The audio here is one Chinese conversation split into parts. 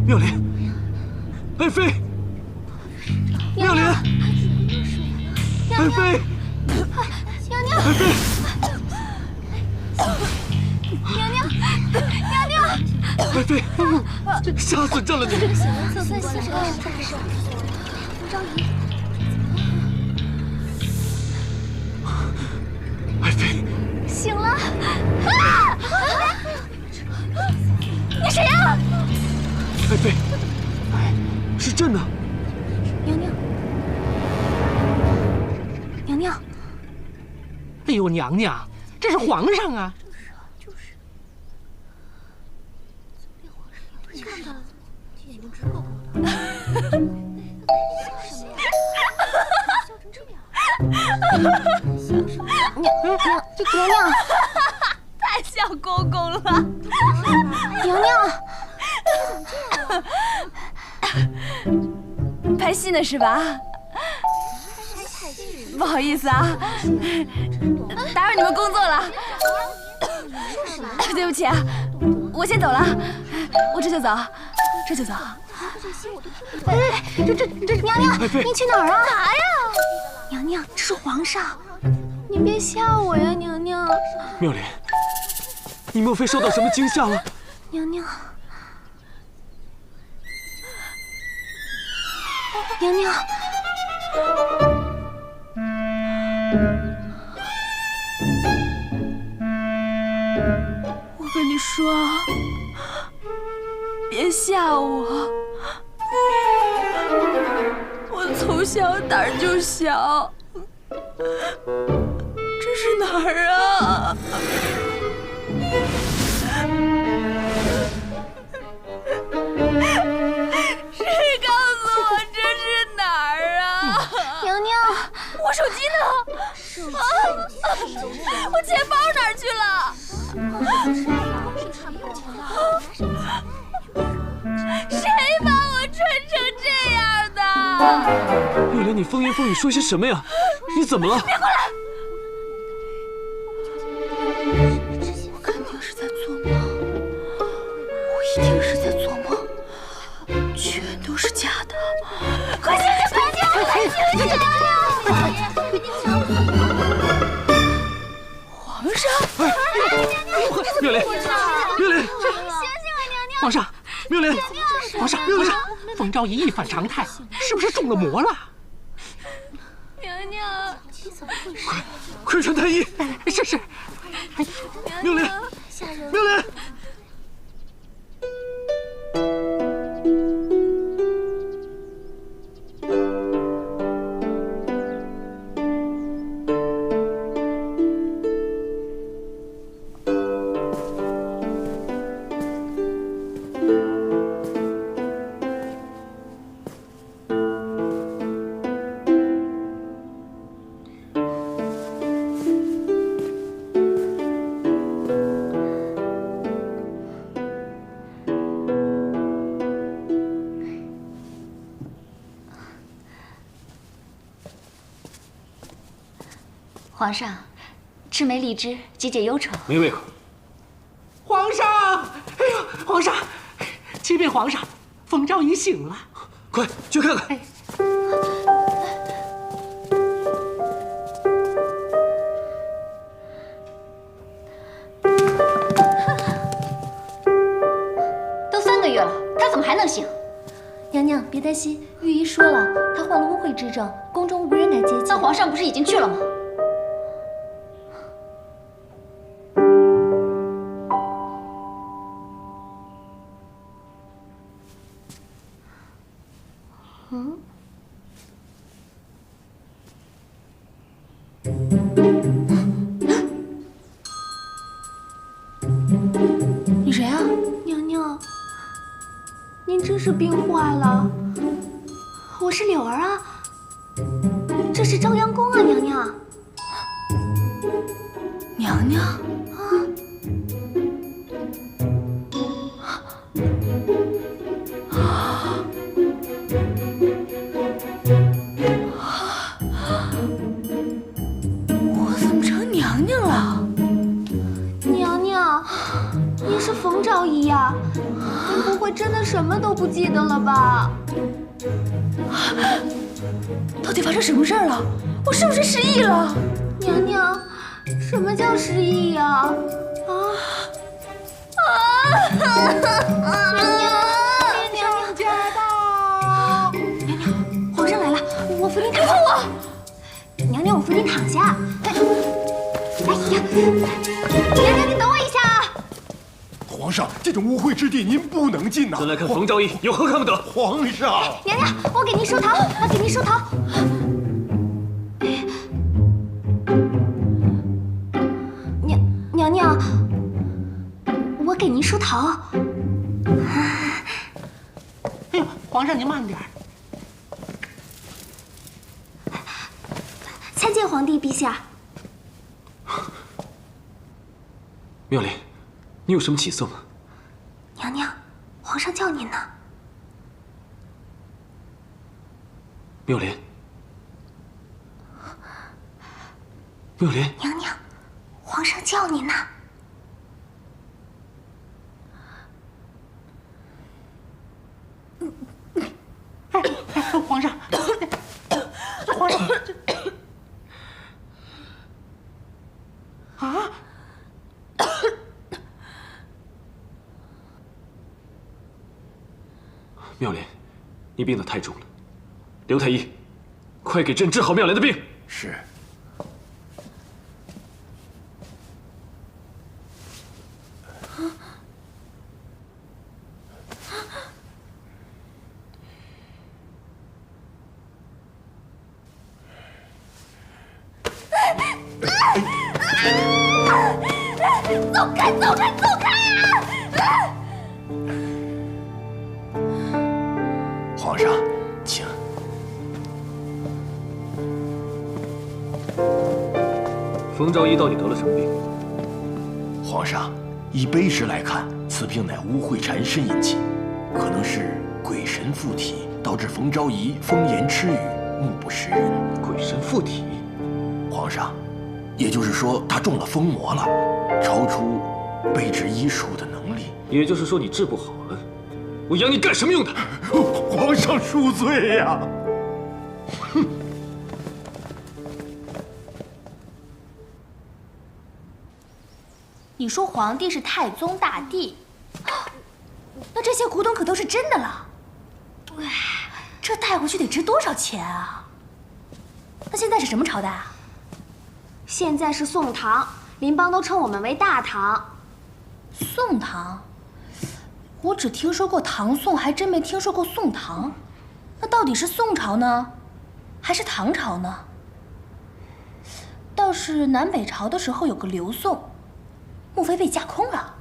妙莲，爱妃，妙莲，爱妃，娘娘，爱妃，娘娘，娘娘，爱妃，吓死朕了你！总算醒了，冯昭仪，爱妃，醒了！啊！你谁呀？爱妃，是朕呢。娘娘，娘娘，哎呦，娘娘，这是皇上啊！就是，看看，眼睛直勾勾的。笑成这样，娘娘，太像公公了。娘娘。拍戏呢是吧？不好意思啊，打扰你们工作了。对不起啊，我先走了，我这就走，这就走。娘娘，爱妃，您去哪儿啊？哪呀？娘娘，这是皇上，您别吓我呀，娘娘。妙莲，你莫非受到什么惊吓了？娘娘。娘娘，我跟你说，别吓我，我从小胆儿就小，这是哪儿啊？谁告诉我这是哪儿啊？娘娘，我手机呢？我钱包哪儿去了？谁把我穿成这样的？妙莲，你风言风语说些什么呀？你怎么了？别过来！我肯定是在做梦，我一定是在做梦，全都是假的。快醒醒，快醒醒，快醒醒！皇上，妙莲，妙莲，醒醒啊，娘娘！皇上，妙莲，皇上，皇上，冯昭仪一反常态，是不是中了魔了？娘娘，快传太医！是是。妙莲，妙莲。皇上，赤梅荔枝，解解忧愁。没胃口。皇上，哎呦，皇上，启禀皇上，冯昭仪醒了。快去看看。都3个月了，他怎么还能醒？娘娘，别担心，御医说了，他患了污秽之症，宫中无人敢接近。那皇上不是已经去了吗？嗯。你谁啊？娘娘。您真是病坏了。我是柳儿啊，这是朝阳宫啊，娘娘。娘娘啊，我怎么成娘娘了？娘娘，您是冯昭仪呀？您不会真的什么都不记得了吧？到底发生什么事儿了？我是不是失忆了？娘娘，什么叫失忆呀？娘驾到！娘，皇上来了，我扶您躺下。娘娘，我扶您躺下。哎呀，娘娘，你等我一下啊！皇上，这种污秽之地您不能进呐！咱来看冯昭仪有何看不得？皇上，娘娘，我给您梳头，我给您梳头。娘娘，我给您梳头。哎呦，皇上您慢点儿。参见皇帝陛下。妙莲，你有什么起色吗？娘娘，皇上叫您呢。妙莲，妙莲，娘娘，皇上叫您呢。皇上，皇上，啊！妙莲，你病得太重了。刘太医，快给朕治好妙莲的病。是。走开，走开，走开啊！皇上，请。冯昭仪到底得了什么病？皇上，以碑石来看，此病乃污秽缠身引起，可能是鬼神附体，导致冯昭仪疯言痴语，目不识人。鬼神附体？皇上，也就是说他中了疯魔了，超出备治医术的能力。也就是说你治不好了，我养你干什么用的？皇上恕罪呀！哼！你说皇帝是太宗大帝，那这些古董可都是真的了。这带回去得值多少钱啊？那现在是什么朝代啊？现在是宋唐，邻邦都称我们为大唐。宋唐，我只听说过唐宋，还真没听说过宋唐。那到底是宋朝呢，还是唐朝呢？倒是南北朝的时候有个刘宋，莫非被架空了？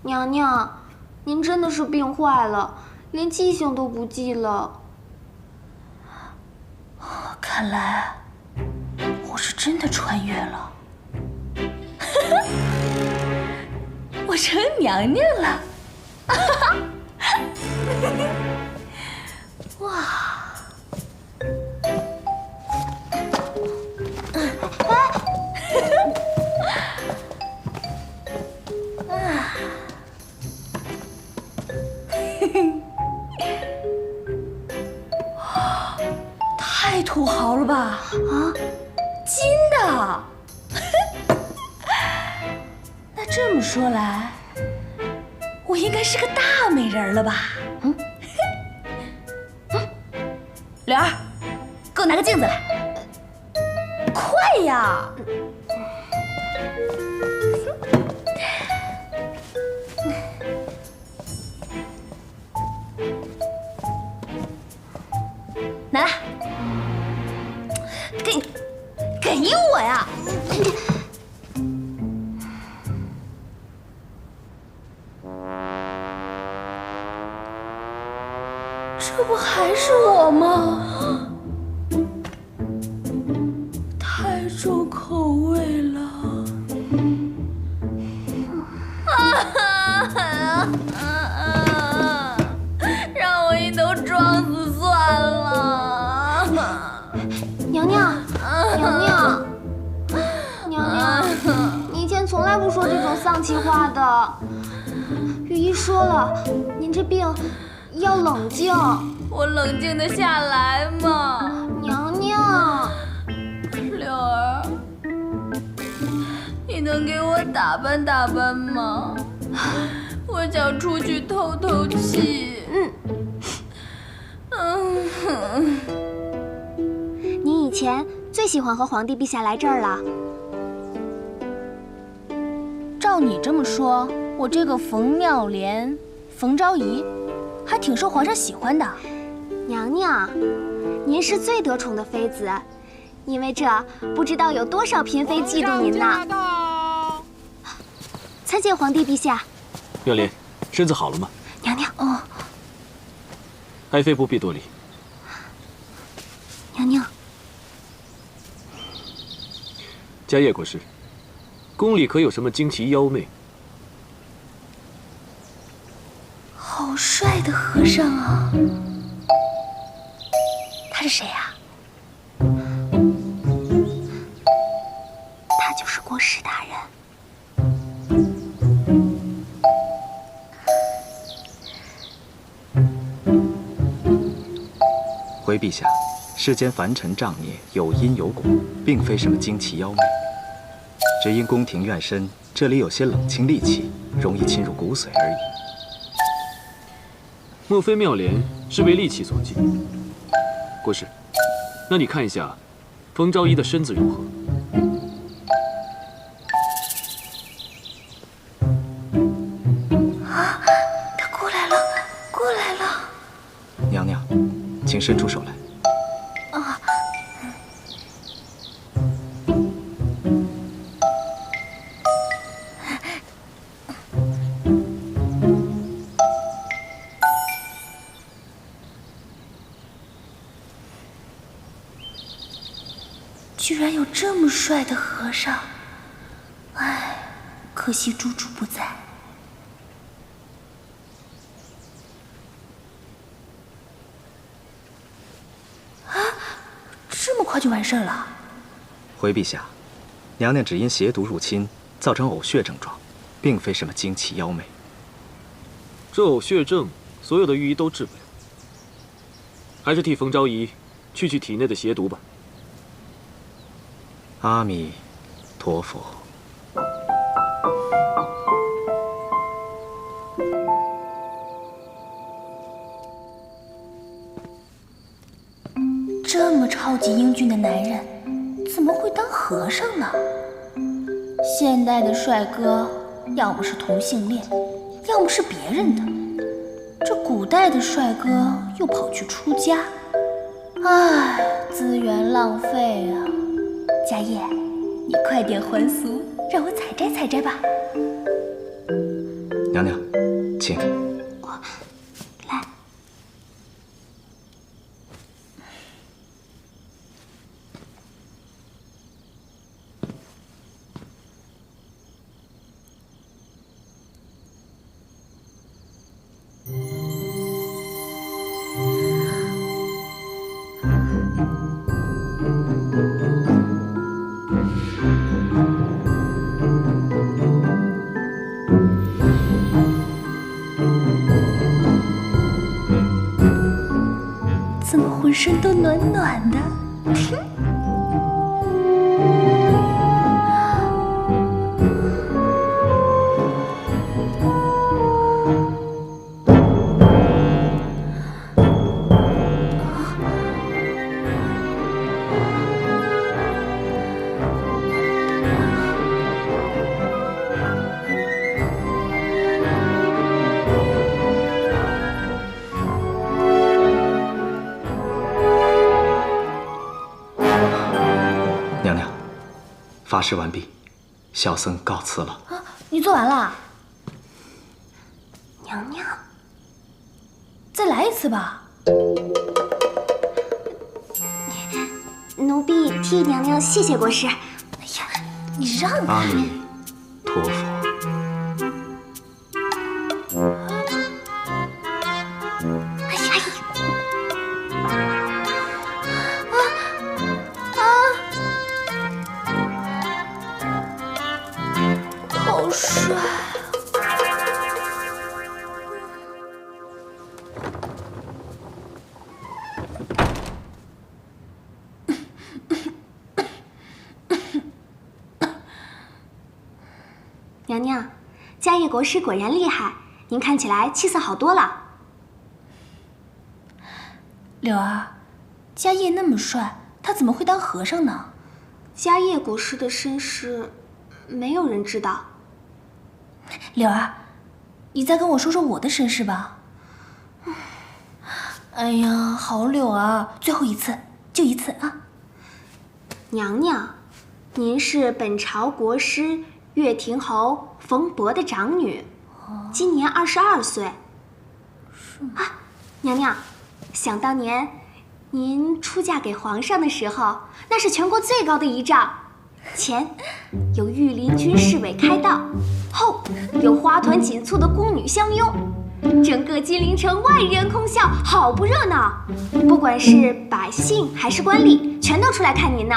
娘娘，您真的是病坏了，连记性都不记了。看来我是真的穿越了，我成娘娘了。哇！太土豪了吧！啊，金的。那这么说来，我应该是个大美人了吧？嗯，柳儿，给我拿个镜子来，快呀！拿来，给我呀！这不还是我吗？太重口味了。让我一头撞死算了。娘娘，娘娘，娘娘，你以前从来不说这种丧气话的。御医说了，您这病要冷静。我冷静得下来吗？娘娘，柳儿，你能给我打扮打扮吗？我想出去透透气。你以前最喜欢和皇帝陛下来这儿了。照你这么说，我这个冯妙莲、冯昭仪，还挺受皇上喜欢的。娘娘，您是最得宠的妃子，因为这不知道有多少嫔妃嫉妒您呢。参见皇帝陛下。妙莲，身子好了吗？娘娘，爱妃不必多礼。娘娘，迦叶国师，宫里可有什么惊奇妖媚？好帅的和尚啊！他是谁啊？他就是国师大人。回陛下，世间凡尘障孽有因有果，并非什么惊奇妖媚，只因宫廷院深，这里有些冷清戾气，容易侵入骨髓而已。莫非妙莲是被戾气所禁？国师，那你看一下，冯昭仪的身子如何？啊，他过来了，过来了！娘娘，请伸出手来。啊，居然有这么帅的和尚！唉，可惜猪猪不在。这么快就完事儿了？回陛下，娘娘只因邪毒入侵，造成呕血症状，并非什么惊奇妖媚。这呕血症，所有的御医都治不了，还是替冯昭仪去体内的邪毒吧。阿弥陀佛。这么超级英俊的男人，怎么会当和尚呢？现代的帅哥，要么是同性恋，要么是别人的。这古代的帅哥又跑去出家，唉，资源浪费啊！迦叶，你快点还俗，让我采摘采摘吧。娘娘，请。来，怎么浑身都暖暖的？娘娘，法事完毕，小僧告辞了。啊，你做完了？娘娘，再来一次吧。奴婢替娘娘谢谢国师。哎呀，你让阿开！弥陀佛。哎呀，好帅！娘娘，迦叶国师果然厉害，您看起来气色好多了。柳儿，迦叶那么帅，他怎么会当和尚呢？迦叶国师的身世，没有人知道。柳儿，你再跟我说说我的身世吧。哎呀，好柳儿，最后一次，就一次啊！娘娘，您是本朝国师乐亭侯冯伯的长女，今年22岁。啊，娘娘，想当年，您出嫁给皇上的时候，那是全国最高的仪仗。前有御林军侍卫开道，后有花团锦簇的宫女相拥，整个金陵城万人空巷，好不热闹。不管是百姓还是官吏，全都出来看您呢。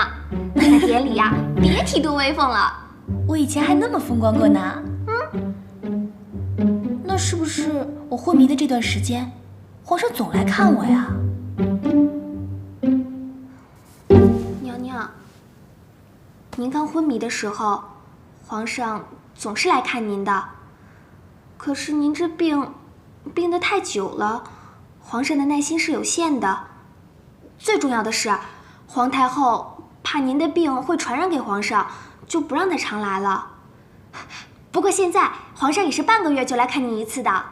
那典礼呀，别提多威风了。我以前还那么风光过呢。那是不是我昏迷的这段时间，皇上总来看我呀？娘娘，您刚昏迷的时候，皇上总是来看您的。可是您这病得太久了，皇上的耐心是有限的。最重要的是，皇太后怕您的病会传染给皇上，就不让他常来了。不过现在皇上也是半个月就来看您一次的。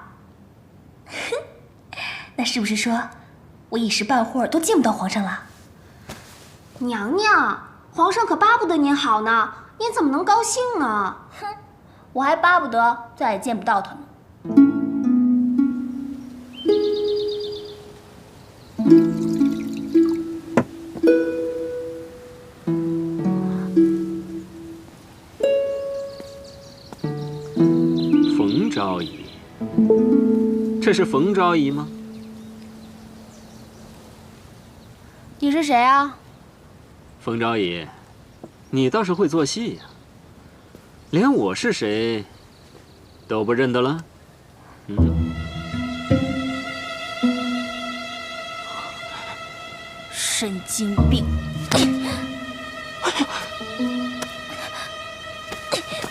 那是不是说，我一时半会儿都见不到皇上了？娘娘，皇上可巴不得您好呢，您怎么能高兴呢？哼，我还巴不得再也见不到他呢。冯昭仪，这是冯昭仪吗？你是谁啊？冯昭仪，你倒是会做戏呀，连我是谁都不认得了。神经病！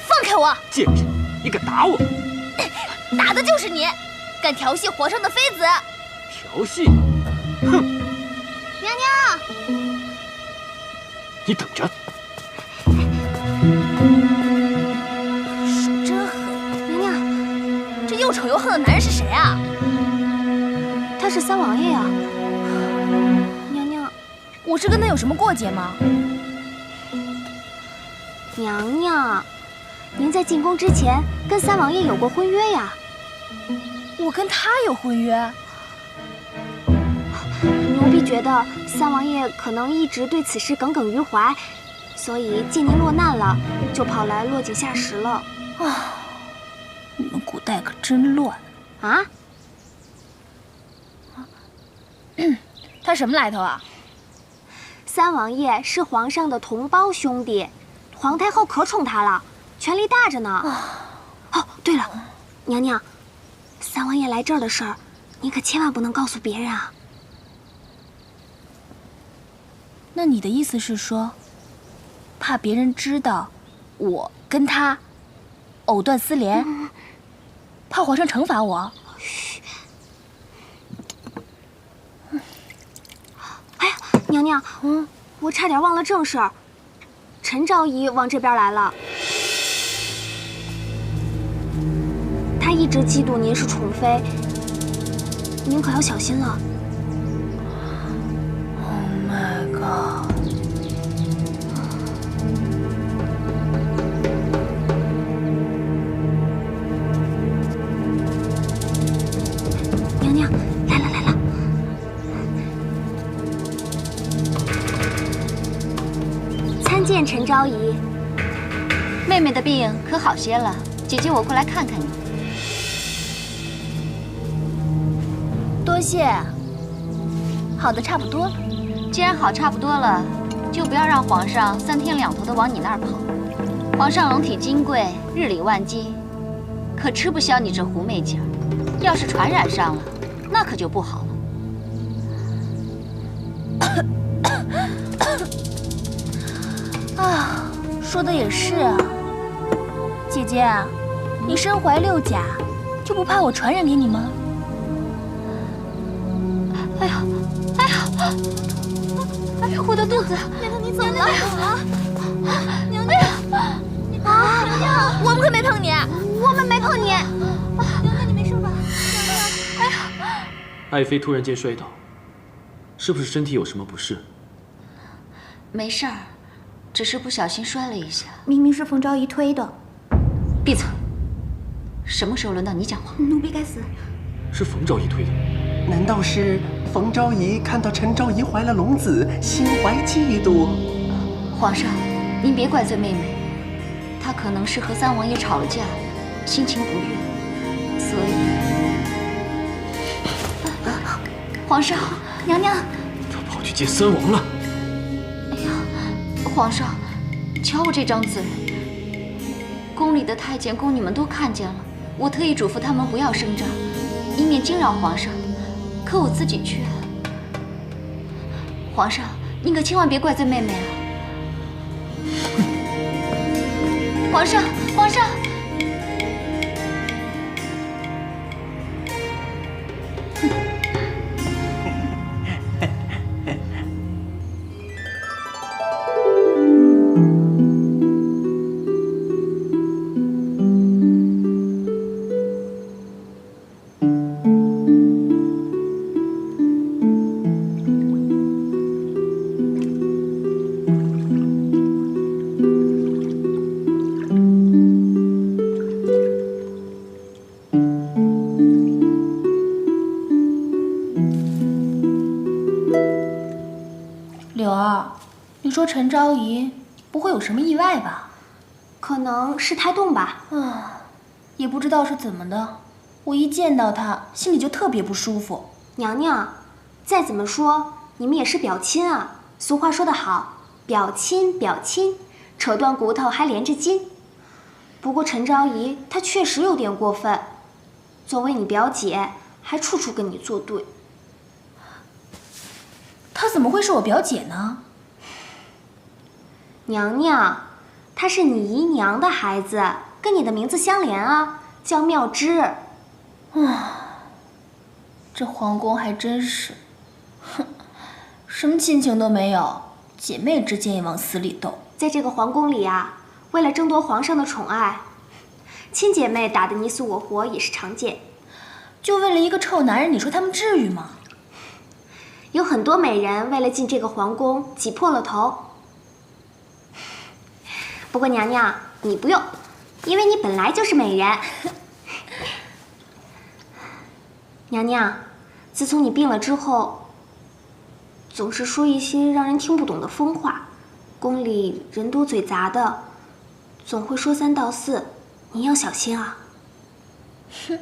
放开我！贱人，你敢打我？打的就是你，敢调戏皇上的妃子！调戏？哼！娘娘，你等着！手真狠！娘娘，这又丑又横的男人是谁啊？他是三王爷呀。娘娘，我是跟他有什么过节吗？娘娘，您在进宫之前跟三王爷有过婚约呀？我跟他有婚约？奴婢觉得三王爷可能一直对此事耿耿于怀，所以见您落难了，就跑来落井下石了。啊，你们古代可真乱啊！他什么来头啊？三王爷是皇上的同胞兄弟，皇太后可宠他了，权力大着呢。哦，对了，娘娘，三王爷来这儿的事儿，你可千万不能告诉别人啊。那你的意思是说，怕别人知道我跟他藕断丝连，怕皇上惩罚我？嘘。哎呀，娘娘，我差点忘了正事儿，陈昭仪往这边来了。她一直嫉妒您是宠妃，您可要小心了。Oh my god！ 娘娘，来了来了。见陈昭仪。妹妹的病可好些了？姐姐，我过来看看你。多谢。好的差不多了。既然好差不多了，就不要让皇上3天2头的往你那儿跑。皇上龙体金贵，日理万机，可吃不消你这狐媚劲儿。要是传染上了，那可就不好了。啊，说的也是啊。姐姐，你身怀6甲，就不怕我传染给你吗？哎呀，哎呀，哎呀，我的肚子！娘娘，你怎么了？娘娘，啊！娘娘，我们可没碰你，我们没碰你。娘娘，你没事吧？娘娘，哎呀！爱妃突然间摔倒，是不是身体有什么不适？没事儿，只是不小心摔了一下。明明是冯昭仪推的。闭嘴！什么时候轮到你讲话？奴婢该死。是冯昭仪推的。难道是冯昭仪看到陈昭仪怀了龙子，心怀嫉妒？皇上，您别怪罪妹妹，她可能是和三王爷吵了架，心情不悦，所以……皇上，娘娘，他跑去见三王了。哎呀，皇上，瞧我这张嘴，宫里的太监宫女们都看见了，我特意嘱咐他们不要声张，以免惊扰皇上。可我自己去，皇上，您可千万别怪罪妹妹啊！皇上，皇上！柳儿，你说陈昭仪不会有什么意外吧？可能是胎动吧。也不知道是怎么的，我一见到她，心里就特别不舒服。娘娘，再怎么说，你们也是表亲啊。俗话说得好，表亲表亲，扯断骨头还连着筋。不过陈昭仪她确实有点过分，作为你表姐，还处处跟你作对。她怎么会是我表姐呢？娘娘，她是你姨娘的孩子，跟你的名字相连啊，叫妙芝。这皇宫还真是，哼，什么亲情都没有，姐妹之间也往死里斗。在这个皇宫里啊，为了争夺皇上的宠爱，亲姐妹打得你死我活也是常见。就为了一个臭男人，你说他们至于吗？有很多美人为了进这个皇宫挤破了头。不过娘娘，你不用，因为你本来就是美人。娘娘，自从你病了之后，总是说一些让人听不懂的疯话，宫里人多嘴杂的，总会说三道四，你要小心啊。哼，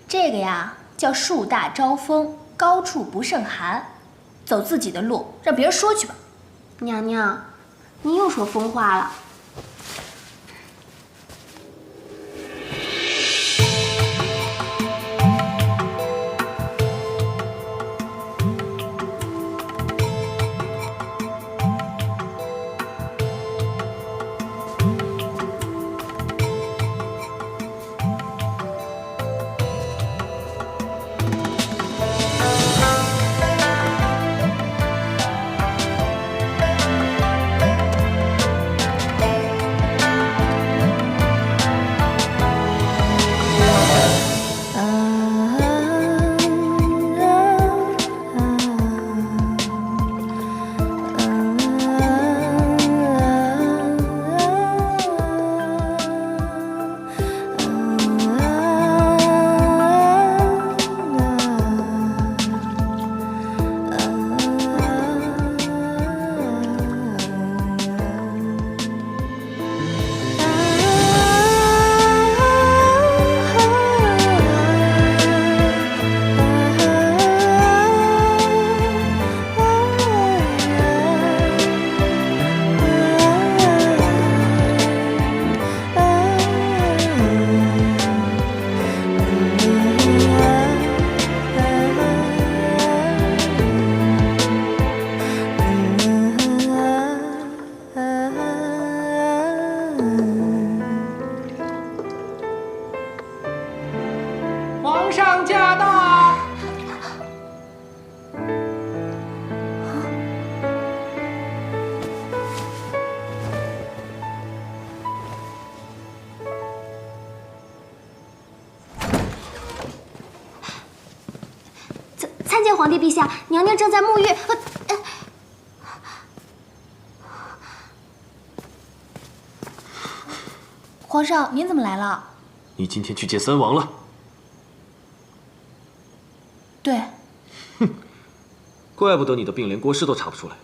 这个呀叫树大招风，高处不胜寒，走自己的路，让别人说去吧。娘娘，你又说疯话了。参见皇帝陛下，娘娘正在沐浴。皇上，您怎么来了？你今天去见三王了？对，怪不得你的病连国师都查不出来，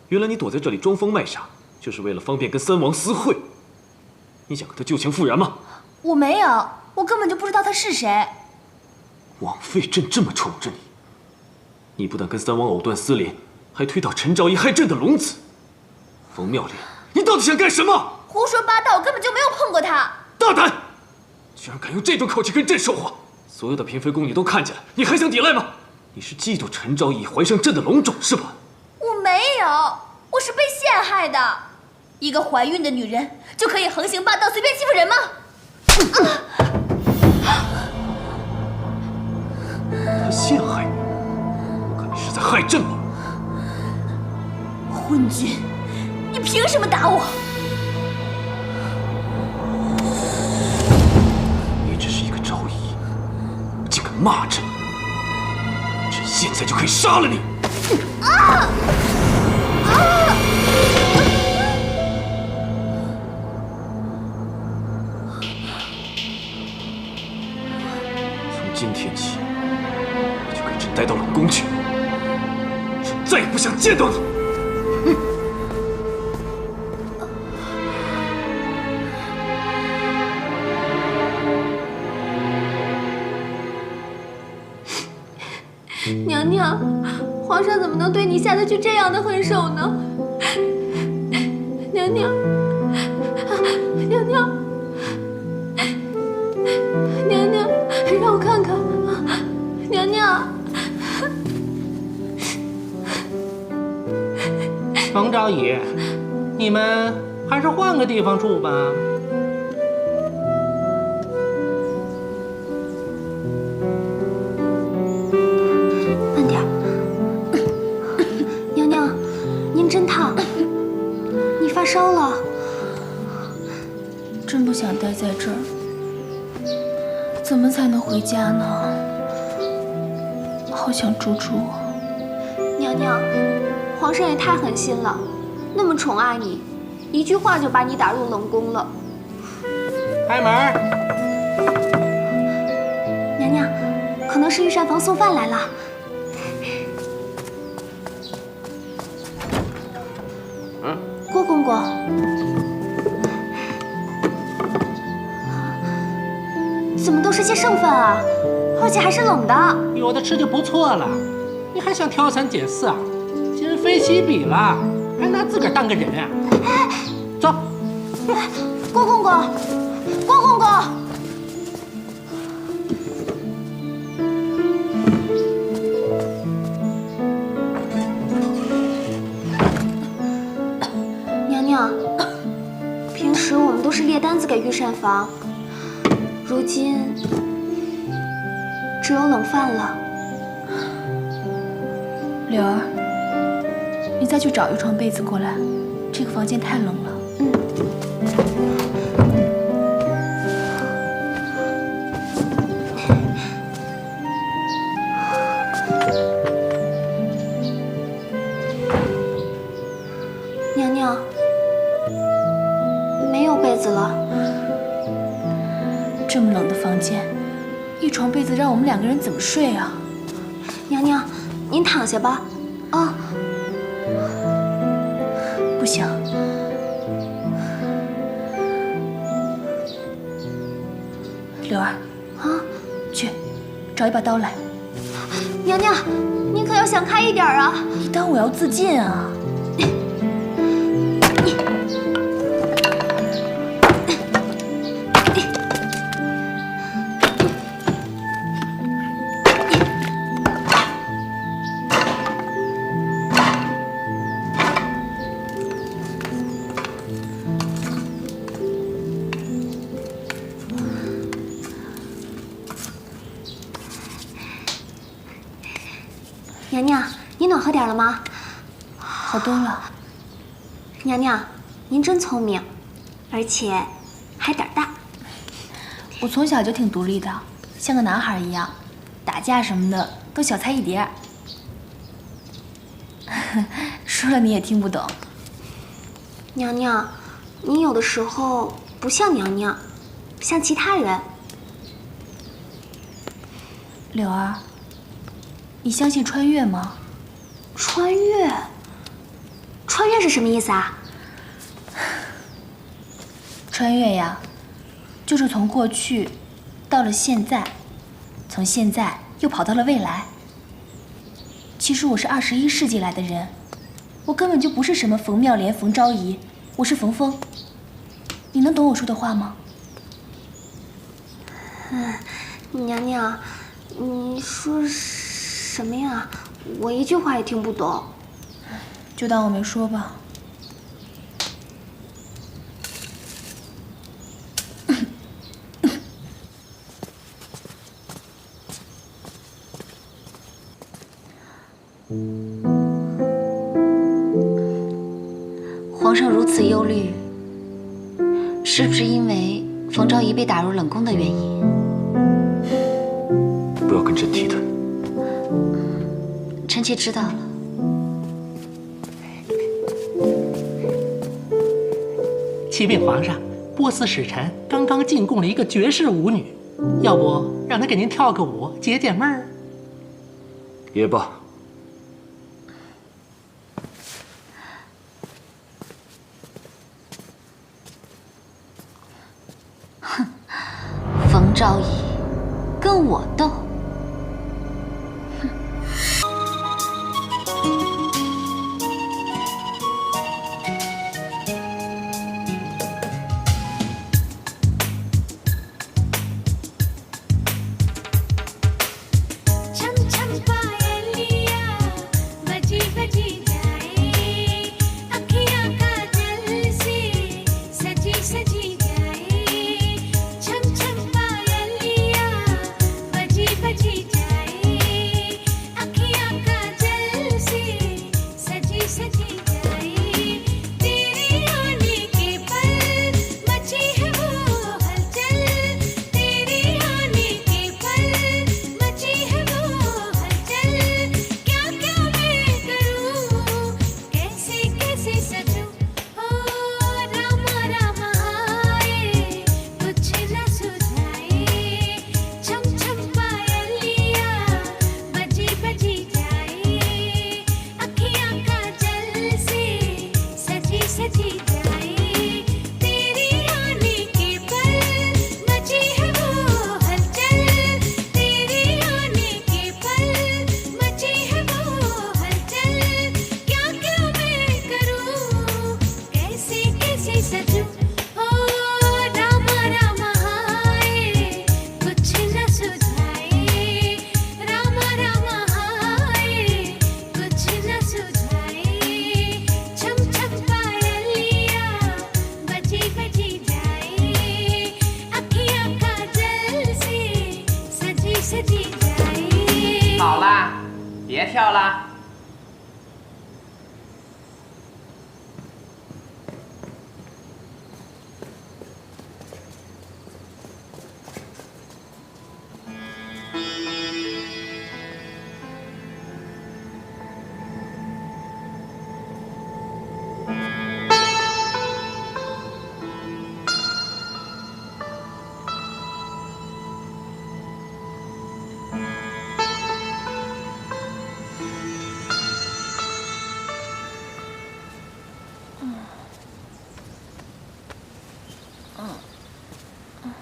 原来你躲在这里装疯卖傻，就是为了方便跟三王私会。你想跟他旧情复燃吗？我没有，我根本就不知道他是谁。枉费朕这么宠着你，你不但跟三王藕断丝连，还推倒陈昭仪害朕的龙子。冯妙莲，你到底想干什么？胡说八道，我根本就没有碰过他。大胆！居然敢用这种口气跟朕说话！所有的嫔妃宫女都看见了，你还想抵赖吗？你是嫉妒陈昭仪怀上朕的龙种是吧？我没有，我是被陷害的。一个怀孕的女人就可以横行霸道、随便欺负人吗？他陷害你，我看你是在害朕吗？昏君，你凭什么打我？你只是一个昭仪，竟敢骂朕！朕现在就可以杀了你！从今天起，你就跟朕待到冷宫去。朕再也不想见到你！娘娘，皇上怎么能对你下得去这样的狠手呢？娘娘，娘娘，娘娘，让我看看，娘娘。冯昭仪，你们还是换个地方住吧。慢点儿，娘娘，您真烫，你发烧了。真不想待在这儿，怎么才能回家呢？好想猪猪。娘娘，皇上也太狠心了，那么宠爱你，一句话就把你打入冷宫了。开门。娘娘，可能是御膳房送饭来了。郭公公，怎么都是些剩饭啊？而且还是冷的。有的吃就不错了，你还想挑三拣四啊？今非昔比了，还拿自个儿当个人啊？走。郭公公，郭公公。娘娘，平时我们都是列单子给御膳房，如今只有冷饭了。柳儿，你再去找一床被子过来，这个房间太冷了。娘娘，没有被子了。这么冷的房间，一床被子让我们两个人怎么睡啊？娘娘，您躺下吧。啊，不行，柳儿，啊，去找一把刀来。娘娘，您可要想开一点啊！你当我要自尽啊？娘娘，你暖和点了吗？好多了。娘娘，您真聪明，而且还胆大。我从小就挺独立的，像个男孩一样，打架什么的都小菜一碟。说了你也听不懂。娘娘，你有的时候不像娘娘，像其他人。柳儿，你相信穿越吗？穿越？穿越是什么意思啊？穿越呀，就是从过去到了现在，从现在又跑到了未来。其实我是21世纪来的人，我根本就不是什么冯妙莲、冯昭仪，我是冯峰。你能懂我说的话吗？娘娘，你说什么呀？我一句话也听不懂。就当我没说吧。皇上如此忧虑，是不是因为冯昭仪被打入冷宫的原因？不要跟朕提他。臣妾知道了。启禀皇上，波斯使臣刚刚进贡了一个绝世舞女，要不让她给您跳个舞解解闷儿？也罢。冯昭仪跟我斗？好啦，别跳啦。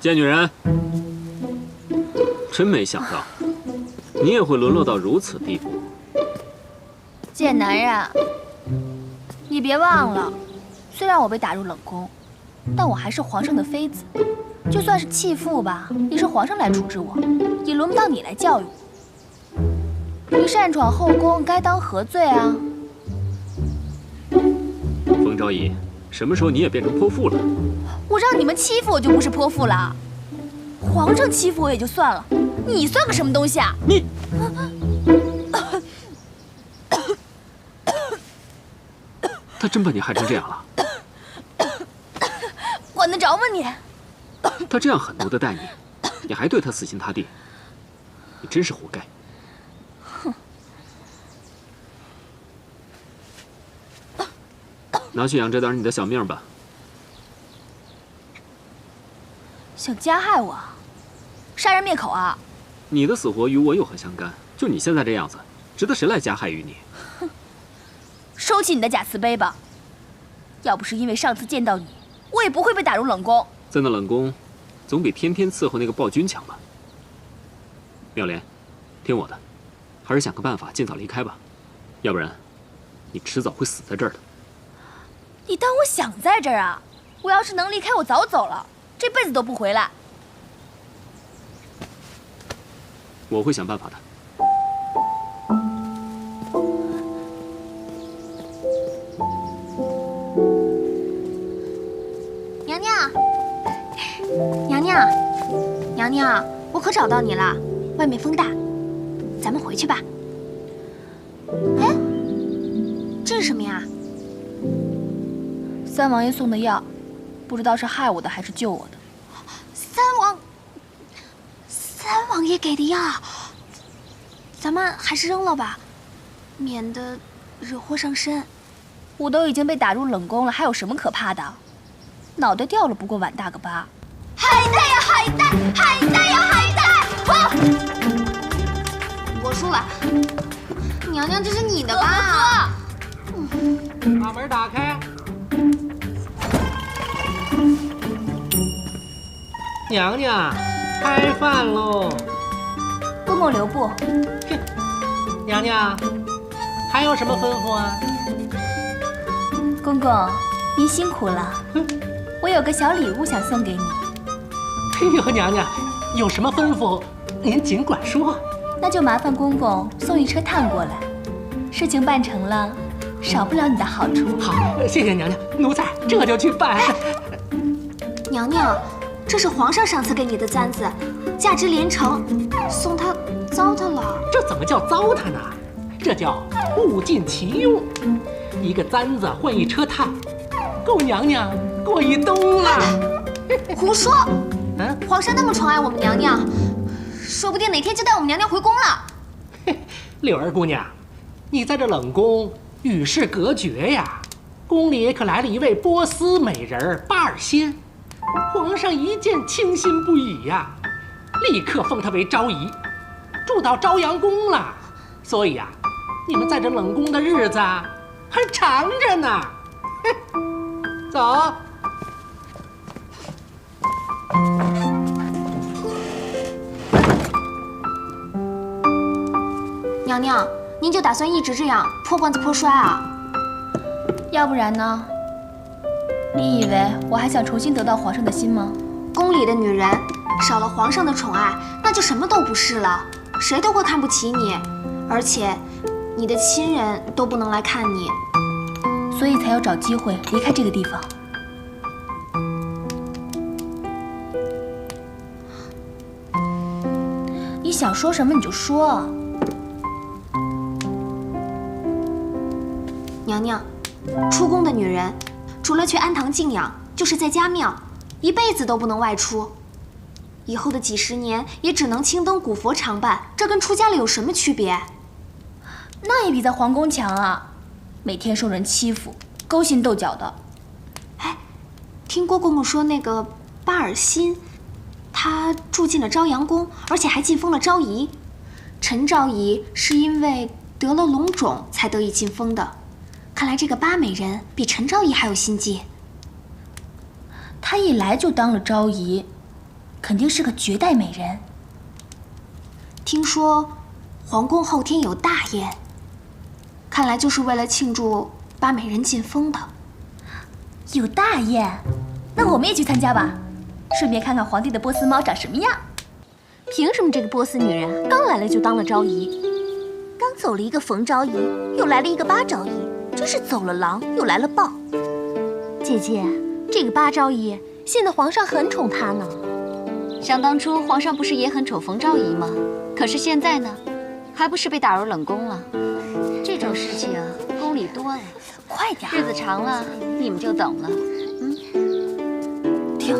贱女人，真没想到，你也会沦落到如此地步。贱男人，你别忘了，虽然我被打入冷宫，但我还是皇上的妃子，就算是弃妇吧，也是皇上来处置我，也轮不到你来教育我。你擅闯后宫，该当何罪啊？冯昭仪，什么时候你也变成泼妇了？我让你们欺负我就不是泼妇了，皇上欺负我也就算了，你算个什么东西啊？你，他真把你害成这样了？管得着吗你？他这样狠毒的待你，你还对他死心塌地，你真是活该。拿去养着点你的小命吧。想加害我，杀人灭口啊！你的死活与我有何相干？就你现在这样子，值得谁来加害于你？收起你的假慈悲吧。要不是因为上次见到你，我也不会被打入冷宫。在那冷宫，总比天天伺候那个暴君强吧？妙莲，听我的，还是想个办法尽早离开吧，要不然，你迟早会死在这儿的。你当我想在这儿啊？我要是能离开，我早走了，这辈子都不回来。我会想办法的。娘娘，娘娘，娘娘，我可找到你了。外面风大，咱们回去吧。哎，这是什么呀？三王爷送的药，不知道是害我的还是救我的。三王爷给的药，咱们还是扔了吧，免得惹祸上身。我都已经被打入冷宫了，还有什么可怕的？脑袋掉了不过碗大个疤。海带呀海带，海带呀海带！我输了，娘娘，这是你的吧？把门打开。娘娘，开饭喽！公公留步。娘娘，还有什么吩咐啊？公公，您辛苦了。我有个小礼物想送给你。哎呦，娘娘，有什么吩咐，您尽管说。那就麻烦公公送一车炭过来，事情办成了，少不了你的好处。好，谢谢娘娘，奴才这就去办。娘娘，这是皇上上次给你的簪子，价值连城，送他糟蹋了。这怎么叫糟蹋呢？这叫物尽其用。一个簪子换一车炭，够娘娘过一冬了。胡说！皇上那么宠爱我们娘娘，说不定哪天就带我们娘娘回宫了。柳儿姑娘，你在这冷宫与世隔绝呀，宫里可来了一位波斯美人巴尔仙，皇上一见倾心不已呀，立刻封她为昭仪，住到朝阳宫了。所以呀，你们在这冷宫的日子还长着呢。走。娘娘，您就打算一直这样破罐子破摔啊？要不然呢？你以为我还想重新得到皇上的心吗？宫里的女人少了皇上的宠爱，那就什么都不是了，谁都会看不起你，而且你的亲人都不能来看你，所以才要找机会离开这个地方。你想说什么你就说。娘娘，出宫的女人，除了去安堂静养，就是在家庙，一辈子都不能外出。以后的几十年也只能青灯古佛常伴，这跟出家了有什么区别？那也比在皇宫强啊！每天受人欺负，勾心斗角的。哎，听郭公公说那个巴尔辛，他住进了朝阳宫，而且还晋封了昭仪。陈昭仪是因为得了龙种才得以晋封的。看来这个巴美人比陈昭仪还有心计。她一来就当了昭仪，肯定是个绝代美人。听说皇宫后天有大宴，看来就是为了庆祝巴美人晋封的。有大宴，那我们也去参加吧，顺便看看皇帝的波斯猫长什么样。凭什么这个波斯女人刚来了就当了昭仪？刚走了一个冯昭仪，又来了一个巴昭仪，真是走了狼又来了豹。姐姐，这个巴昭仪现在皇上很宠她呢。想当初皇上不是也很宠冯昭仪吗？可是现在呢，还不是被打入冷宫了？这种事情宫里多了，快点，日子长了你们就懂了。停，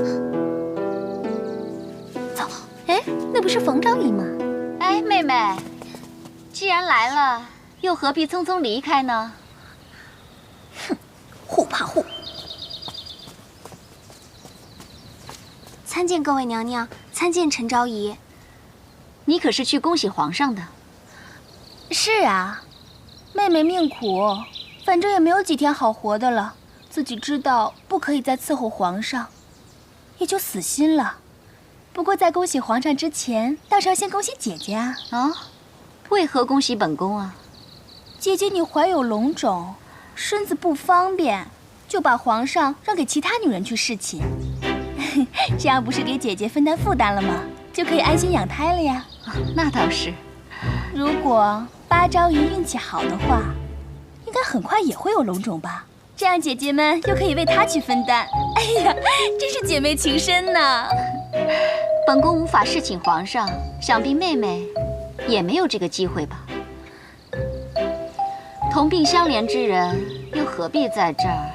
走。哎，那不是冯昭仪吗？哎，妹妹，既然来了，又何必匆匆离开呢？互怕互。参见各位娘娘，参见陈昭仪。你可是去恭喜皇上的？是啊，妹妹命苦，反正也没有几天好活的了，自己知道不可以再伺候皇上，也就死心了。不过在恭喜皇上之前，倒是要先恭喜姐姐啊！啊，为何恭喜本宫啊？姐姐你怀有龙种，身子不方便，就把皇上让给其他女人去侍寝，这样不是给姐姐分担负担了吗？就可以安心养胎了呀。那倒是。如果八昭仪运气好的话，应该很快也会有龙种吧？这样姐姐们又可以为她去分担。哎呀，真是姐妹情深呢。本宫无法侍寝皇上，想必妹妹也没有这个机会吧？同病相怜之人又何必在这儿？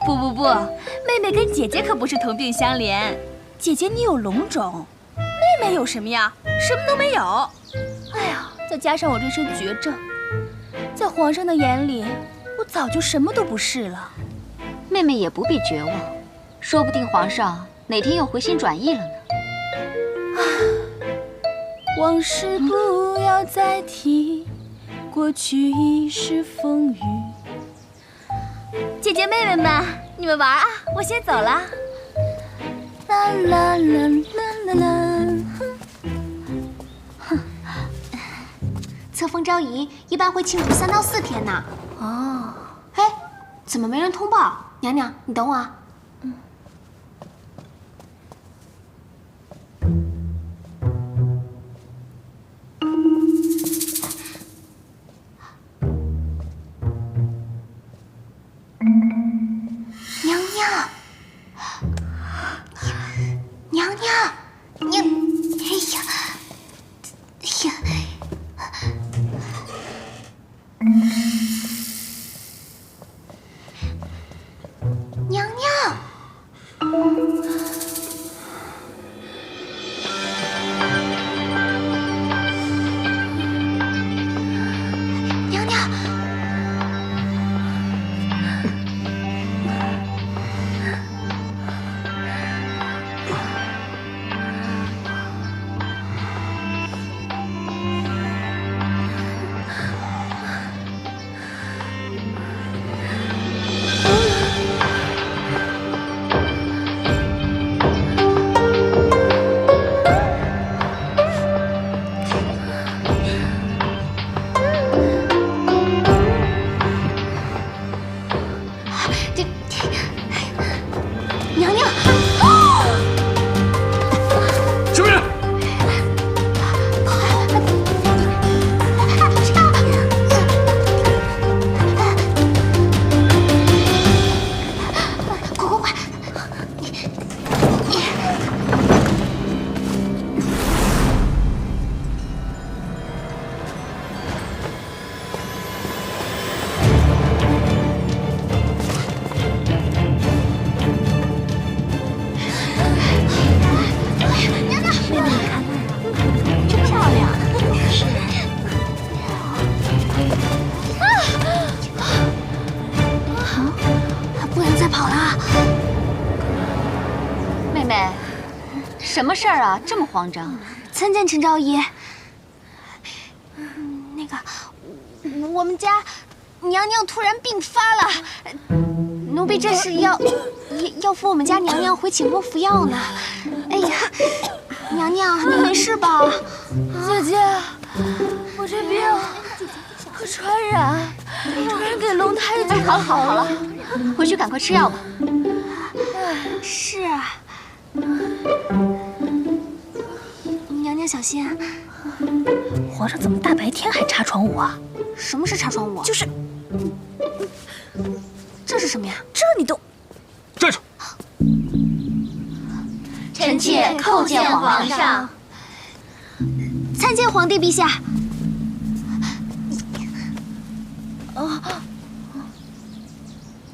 不，妹妹跟姐姐可不是同病相怜。姐姐你有龙种，妹妹有什么呀？什么都没有。哎呀，再加上我这身绝症，在皇上的眼里，我早就什么都不是了。妹妹也不必绝望，说不定皇上哪天又回心转意了呢。往事不要再提，过去已是风雨。姐姐妹妹们，你们玩啊，我先走了。啦啦啦啦啦啦。册封昭仪一般会庆祝3到4天呢。哦，哎，怎么没人通报？娘娘，你等我啊。娘娘，娘娘，娘，哎呀，哎呀。娘娘，娘娘，娘娘，什么人？快！不能再跑了。妹妹，什么事儿啊？这么慌张？参见陈昭仪。那个，我们家娘娘突然病发了，奴婢这是要扶我们家娘娘回寝宫服药呢。哎呀，娘娘，你没事吧？姐姐，我这病可传染给龙胎就好了，回去赶快吃药吧。是啊，娘娘小心啊。皇上怎么大白天还查床舞啊？什么是查床舞？就是，这是什么呀？这你都站住！臣妾叩见皇上。参见皇帝陛下。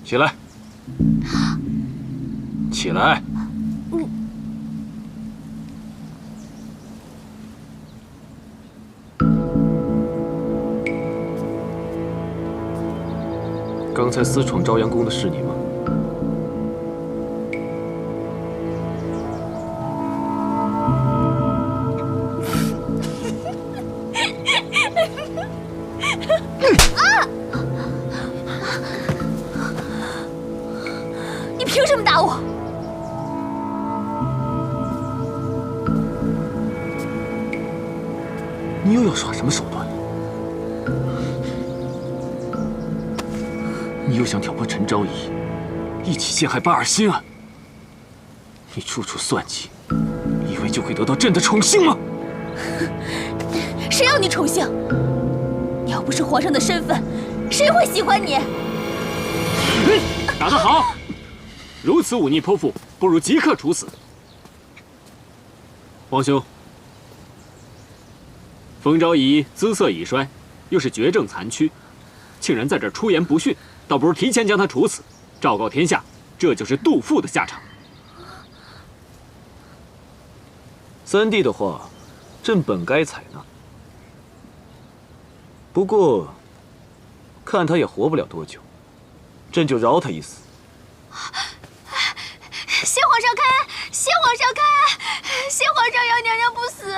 起来，起来！刚才私闯朝阳宫的是你吗？你凭什么打我？你又要耍什么手段？你又想挑拨陈昭仪，一起陷害巴尔心啊？你处处算计，以为就会得到朕的宠幸吗？谁要你宠幸？你要不是皇上的身份，谁会喜欢你？打得好！如此忤逆泼妇，不如即刻处死。皇兄，冯昭仪姿色已衰，又是绝症残躯，竟然在这儿出言不逊，倒不如提前将他处死，昭告天下，这就是杜父的下场。三弟的话，朕本该采纳，不过看他也活不了多久，朕就饶他一死。谢皇上开恩！谢皇上开恩！谢皇上让娘娘不死。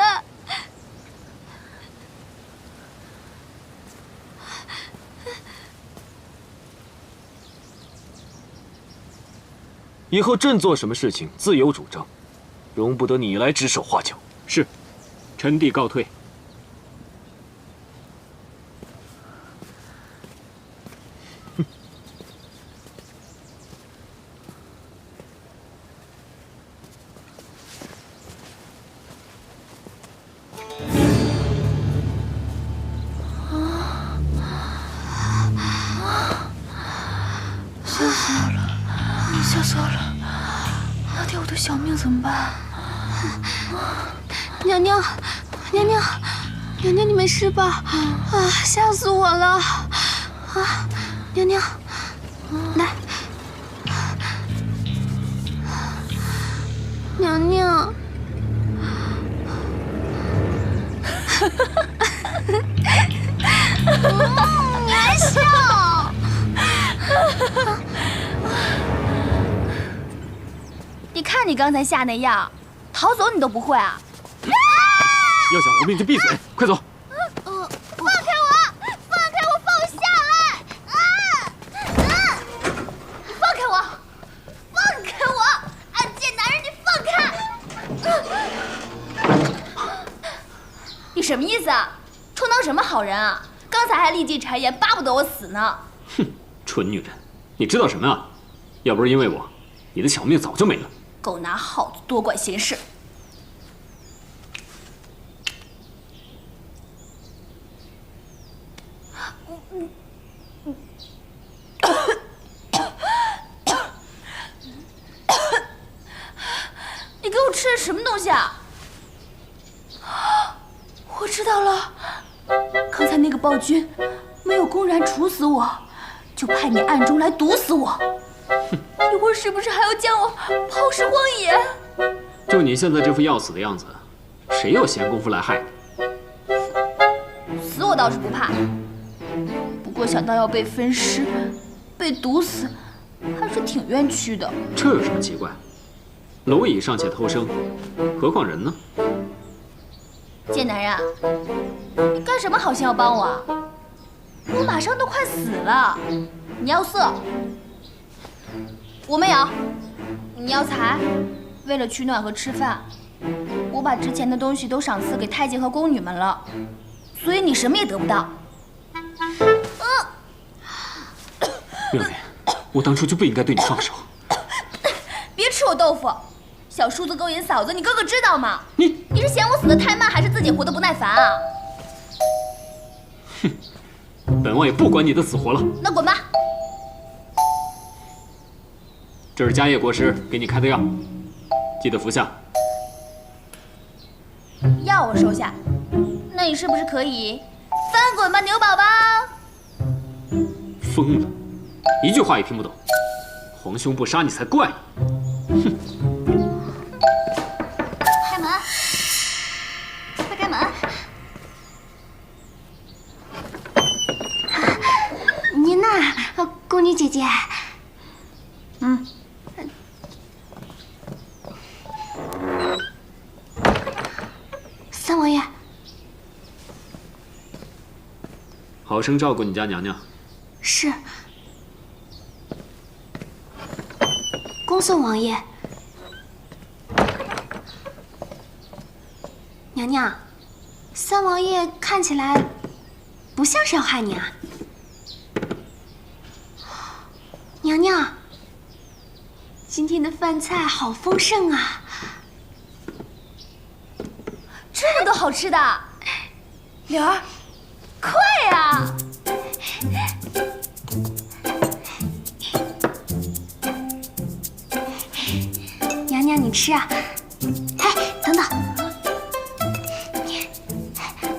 以后朕做什么事情自有主张，容不得你来指手画脚。是，臣弟告退。吓死我了！那天我的小命怎么办？娘娘，娘娘，娘娘，你没事吧？啊，吓死我了！啊，娘娘，来，娘娘。你还笑？你看你刚才吓那样，逃走你都不会啊！要想活命就闭嘴，快走！放开我！放开我！放我下来！放开我！放开我！暗箭男人，你放开！你什么意思啊？充当什么好人啊？刚才还力尽谗言，巴不得我死呢！哼，蠢女人，你知道什么啊？要不是因为我，你的小命早就没了。狗拿耗子，多管闲事。你给我吃的什么东西啊？我知道了，刚才那个暴君没有公然处死我，就派你暗中来毒死我。一会儿是不是还要将我抛尸荒野？就你现在这副要死的样子，谁有闲工夫来害你？死我倒是不怕，不过想到要被分尸、被毒死，还是挺冤屈的。这有什么奇怪？蝼蚁尚且偷生，何况人呢？贱男人，你干什么好心要帮我啊？我马上都快死了。你要色，我没有；你要财，为了取暖和吃饭，我把值钱的东西都赏赐给太监和宫女们了，所以你什么也得不到。妙莲，我当初就不应该对你放手。别吃我豆腐！小叔子勾引嫂子，你哥哥知道吗？你是嫌我死得太慢，还是自己活得不耐烦啊？哼，本王也不管你的死活了。那滚吧！这是迦叶国师给你开的药，记得服下。药我收下，那你是不是可以翻滚吧，牛宝宝？疯了，一句话也听不懂。皇兄不杀你才怪呢。哼！开门！快开门！妮娜，宫女姐姐。三王爷，好生照顾你家娘娘。是。恭送王爷。娘娘，三王爷看起来不像是要害你啊。娘娘，今天的饭菜好丰盛啊！这么多好吃的，柳儿，快呀！娘娘，你吃啊。哎，等等，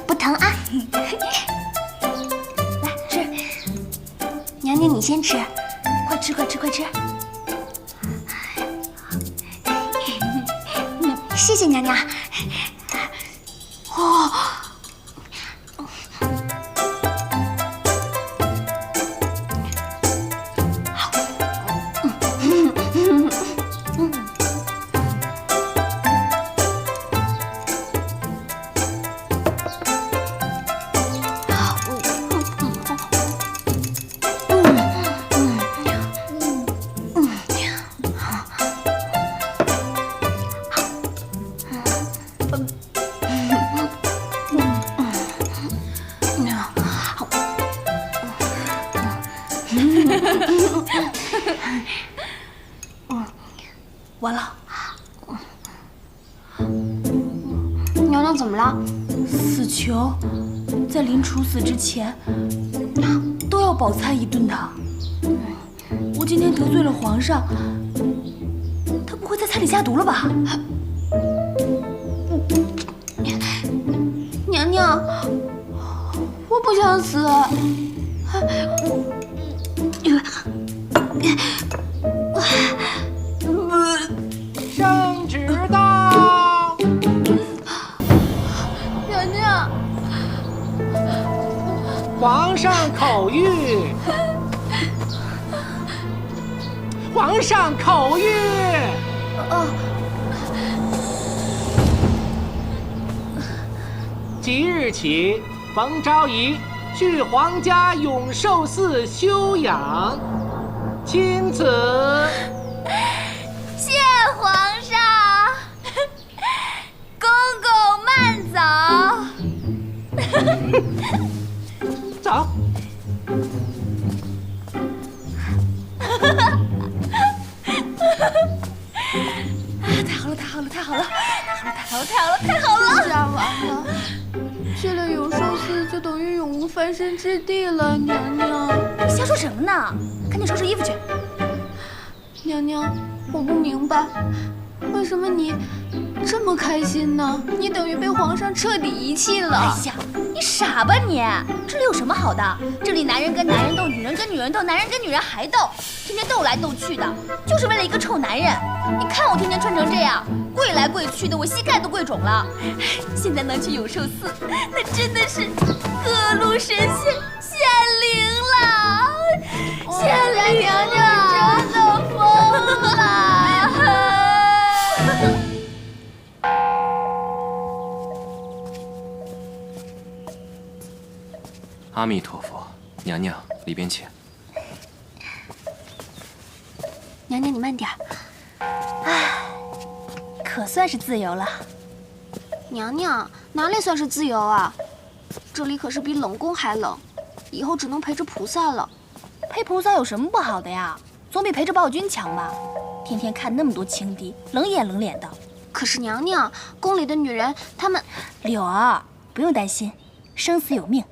不疼啊。来吃，娘娘你先吃，快吃，快吃，快吃！谢谢娘娘。哦。完了，娘娘怎么了？死囚在临处死之前都要饱餐一顿的。我今天得罪了皇上，他不会在菜里下毒了吧？娘娘，我不想死。圣旨到！娘娘，皇上口谕！皇上口谕！即日起，冯昭仪去皇家永寿寺休养，钦此。谢皇上，公公慢走。走。太好了，太好了，太好了，太好了，太好了，太好了！下完了，去了永寿寺就等于永无翻身之地了。娘娘，你瞎说什么呢？赶紧收拾衣服去。娘娘，我不明白，为什么你这么开心呢？你等于被皇上彻底遗弃了。哎呀，你傻吧你？这里有什么好的？这里男人跟男人斗，女人跟女人斗，男人跟女人还斗，天天斗来斗去的，就是为了一个臭男人。你看我天天穿成这样，跪来跪去的，我膝盖都跪肿了。现在能去永寿寺，那真的是各路神仙显灵了，显灵娘娘真的疯了。阿弥陀佛，娘娘里边请。娘娘，你慢点。可算是自由了。娘娘，哪里算是自由啊？这里可是比冷宫还冷，以后只能陪着菩萨了。陪菩萨有什么不好的呀？总比陪着暴君强吧？天天看那么多情敌，冷眼冷脸的。可是娘娘，宫里的女人，她们……柳儿，不用担心，生死有命，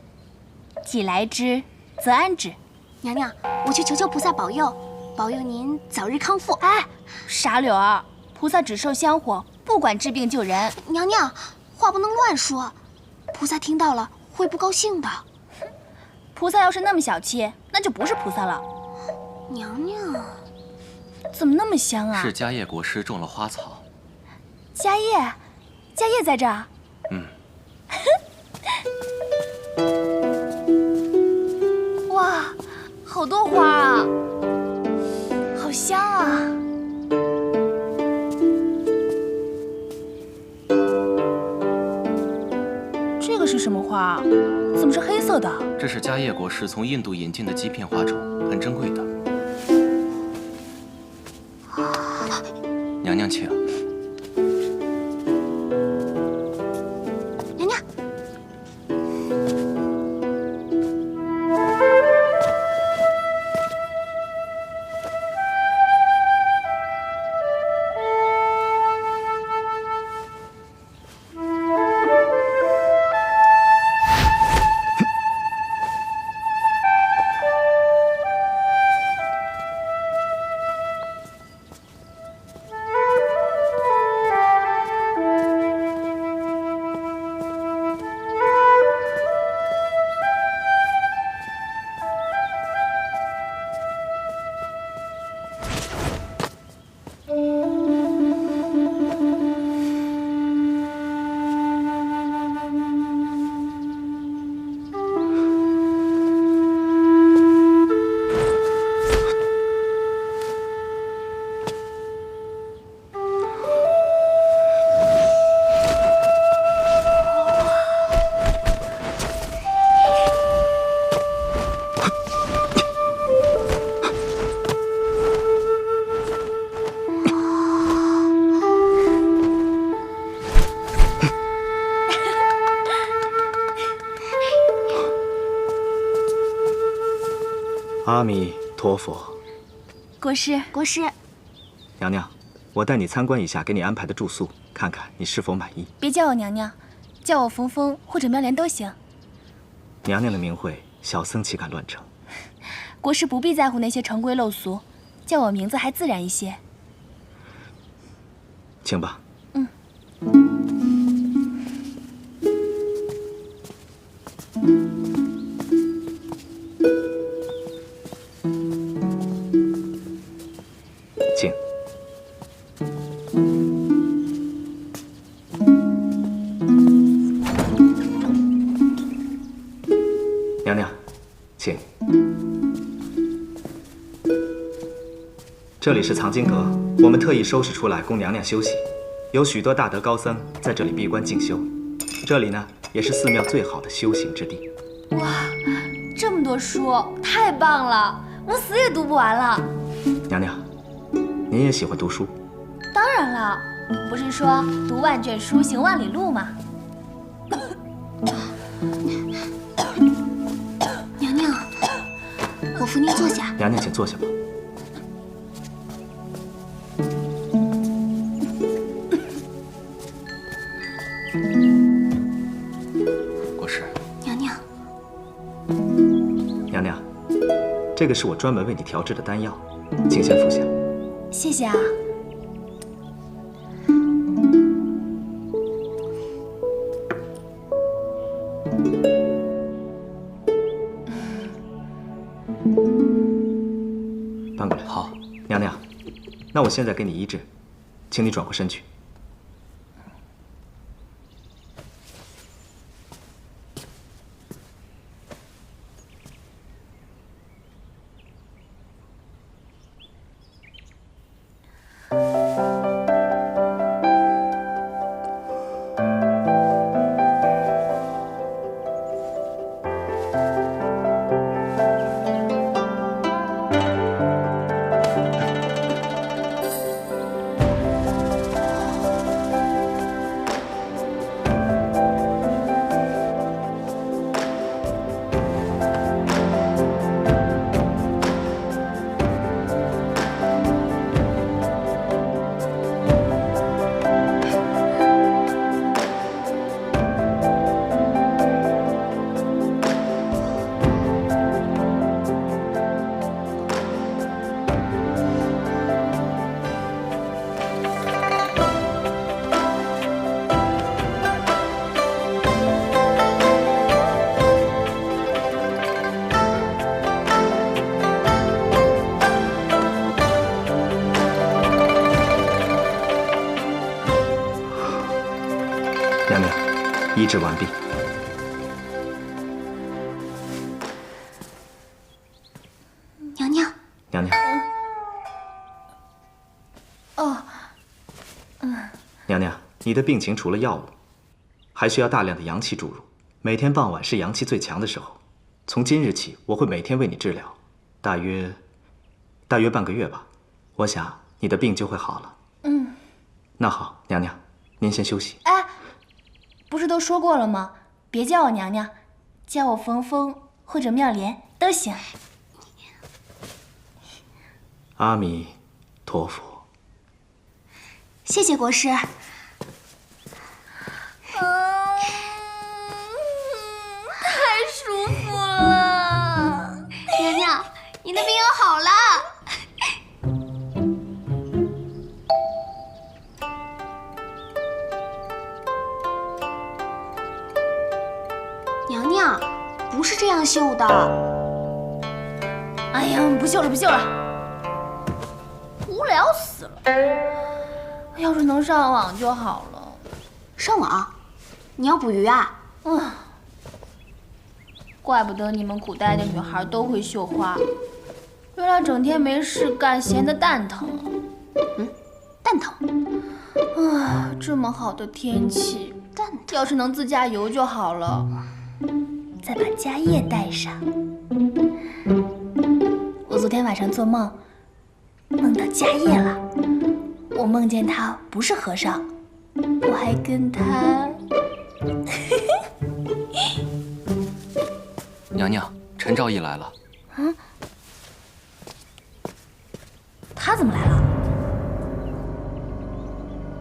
既来之，则安之。娘娘，我去求求菩萨保佑，保佑您早日康复。哎，傻柳儿，菩萨只受香火，不管治病救人。娘娘，话不能乱说，菩萨听到了会不高兴的。菩萨要是那么小气，那就不是菩萨了。娘娘，怎么那么香啊？是迦叶国师种了花草。迦叶，迦叶在这儿。嗯。哇，好好多花啊，好香啊！这个是什么花？怎么是黑色的？这是迦叶国师从印度引进的极品花种，很珍贵的。娘娘请。娘娘，阿弥陀佛。国师，国师，娘娘，我带你参观一下给你安排的住宿，看看你是否满意。别叫我娘娘，叫我冯峰或者妙莲都行。娘娘的名讳，小僧岂敢乱称。国师不必在乎那些成规陋俗，叫我名字还自然一些。请吧。请。娘娘，请。这里是藏经阁，我们特意收拾出来供娘娘休息。有许多大德高僧在这里闭关静修。这里呢，也是寺庙最好的修行之地。哇，这么多书，太棒了！我死也读不完了。娘娘，您也喜欢读书？当然了，不是说读万卷书，行万里路吗？娘娘，我扶您坐下。娘娘，请坐下吧。国师，娘娘，娘娘，这个是我专门为你调制的丹药，请先服下。谢谢啊。搬过来。好。娘娘，那我现在给你医治，请你转过身去。娘娘，医治完毕。你的病情除了药物，还需要大量的阳气注入。每天傍晚是阳气最强的时候。从今日起，我会每天为你治疗，大约半个月吧。我想你的病就会好了。嗯。那好，娘娘，您先休息。哎，不是都说过了吗？别叫我娘娘，叫我冯峰或者妙莲都行。阿弥陀佛。谢谢国师。太舒服了。娘娘，你的病又好了。娘娘，不是这样绣的。哎呀，不绣了，不绣了，无聊死了。要是能上网就好了。上网？你要捕鱼啊？怪不得你们古代的女孩都会绣花，原来整天没事干，闲得蛋疼啊。蛋疼？这么好的天气，要是能自驾游就好了。再把家业带上。我昨天晚上做梦，梦到家业了。我梦见他不是和尚，我还跟他……娘娘，陈昭仪来了。他怎么来了？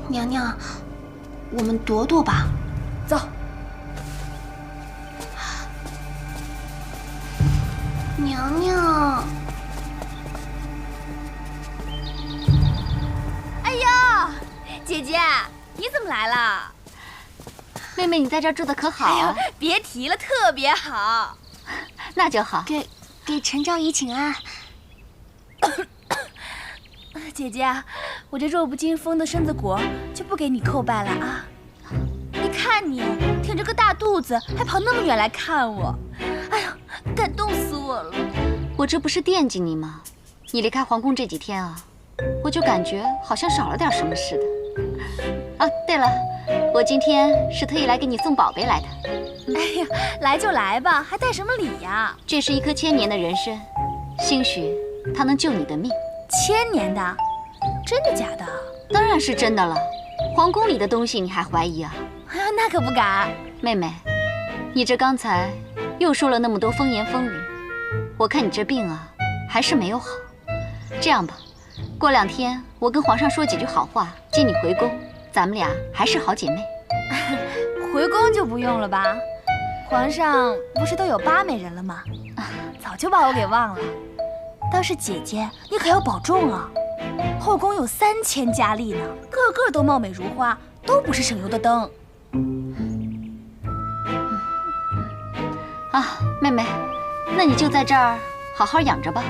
娘娘，我们躲躲吧。走。娘娘。哎呀，姐姐，你怎么来了？妹妹，你在这儿住的可好啊？别提了，特别好。那就好。给陈昭仪请安。姐姐，我这弱不禁风的身子骨就不给你叩拜了啊！你看你挺着个大肚子，还跑那么远来看我，哎呀，感动死我了！我这不是惦记你吗？你离开皇宫这几天啊，我就感觉好像少了点什么似的。啊，对了，我今天是特意来给你送宝贝来的。哎呀，来就来吧，还带什么礼呀？这是一颗千年的人参，兴许它能救你的命。1000年的，真的假的？当然是真的了。皇宫里的东西你还怀疑啊？哎呀，那可不敢。妹妹，你这刚才又说了那么多风言风语，我看你这病啊还是没有好。这样吧，过2天我跟皇上说几句好话，接你回宫，咱们俩还是好姐妹。回宫就不用了吧？皇上不是都有8美人了吗？早就把我给忘了。倒是姐姐，你可要保重啊！后宫有3000佳丽呢，个个都貌美如花，都不是省油的灯。啊，妹妹，那你就在这儿好好养着吧。